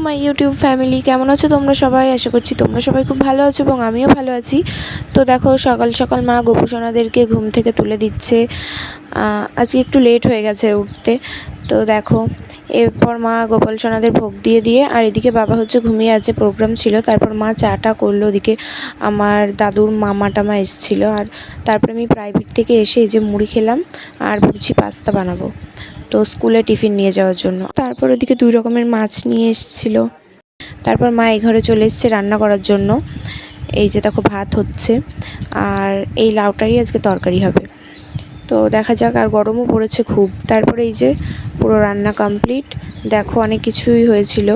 My YouTube family, কেমন আছো তোমরা সবাই? আশা করছি তোমরা সবাই খুব ভালো আছো এবং আমিও ভালো আছি। তো দেখো, সকাল সকাল মা গোপুসোনাদেরকে ঘুম থেকে তুলে দিচ্ছে। আজকে একটু লেট হয়ে গেছে উঠতে। তো দেখো, এরপর মা গোপাল সোনাদের ভোগ দিয়ে দিয়ে আর এদিকে বাবা হচ্ছে ঘুমিয়ে আছে, প্রোগ্রাম ছিল। তারপর মা চাটা করলো, ওদিকে আমার দাদুর মামা টামা এসেছিলো। আর তারপরে আমি প্রাইভেট থেকে এসে এই যে মুড়ি খেলাম আর ভাবছি পাস্তা বানাবো, তো স্কুলে টিফিন নিয়ে যাওয়ার জন্য। তারপর ওদিকে 2 রকমের মাছ নিয়ে এসেছিলো। তারপর মা এই ঘরে চলে এসেছে রান্না করার জন্য। এই যে দেখো, ভাত হচ্ছে আর এই লাউটারই আজকে তরকারি হবে। তো দেখা যাক, আর গরমও পড়েছে খুব। তারপরে এই যে পুরো রান্না কমপ্লিট। দেখো, অনেক কিছুই হয়েছিল।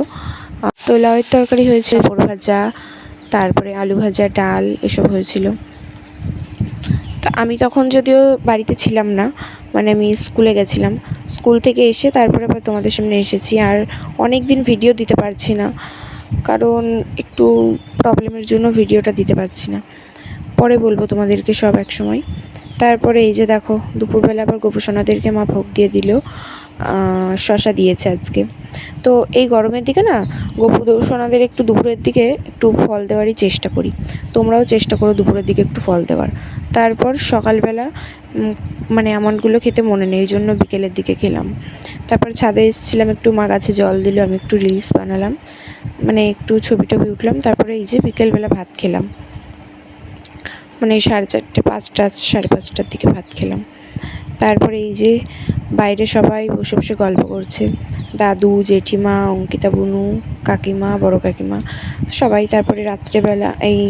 তো লাউয়ের তরকারি হয়েছে, পাঁপড় ভাজা, তারপরে আলু ভাজা, ডাল, এসব হয়েছিল। তো আমি তখন যদিও বাড়িতে ছিলাম না, মানে আমি স্কুলে গেছিলাম। স্কুল থেকে এসে তারপরে আবার তোমাদের সামনে এসেছি। আর অনেক দিন ভিডিও দিতে পারছি না, কারণ একটু প্রবলেমের জন্য ভিডিওটা দিতে পারছি না। পরে বলবো তোমাদেরকে সব এক সময়। তারপরে এই যে দেখো, দুপুরবেলা আবার গোপুসোনাদেরকে মা ভোগ দিয়ে দিল। শশা দিয়েছে আজকে। তো এই গরমের দিকে না, গোপুসোনাদের একটু দুপুরের দিকে একটু ফল দেওয়ারই চেষ্টা করি। তোমরাও চেষ্টা করো দুপুরের দিকে একটু ফল দেওয়ার। তারপর সকালবেলা মানে আমন্ডগুলো খেতে মনে নেই, এই জন্য বিকেলের দিকে খেলাম। তারপর ছাদে এসেছিলাম, একটু মা গাছে জল দিল, আমি একটু রিলস বানালাম, মানে একটু ছবি টবি উঠলাম। তারপরে এই যে বিকেলবেলা ভাত খেলাম, মানে 4:30, 5টা, 5:30টার দিকে ভাত খেলাম। তারপরে এই যে বাইরে সবাই বসে বসে গল্প করছে, দাদু, জেঠিমা, অঙ্কিতা বুনু, কাকিমা, বড় কাকিমা সবাই। তারপরে রাত্রেবেলা এই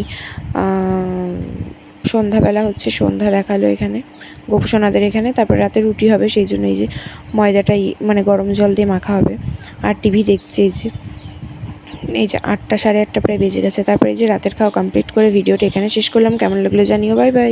সন্ধ্যাবেলা হচ্ছে, সন্ধ্যা দেখালো এখানে গোপুসোনাদের এখানে। তারপরে রাতে রুটি হবে, সেই জন্য এই যে ময়দাটাই মানে গরম জল দিয়ে মাখা হবে। আর টিভি দেখছে এই যে 8টা, 8:30 প্রায় বেজে গেছে। তারপরে এই যে রাতের খাওয়া কমপ্লিট করে ভিডিওটা এখানে শেষ করলাম। কেমন লাগলো জানিও। Bye bye.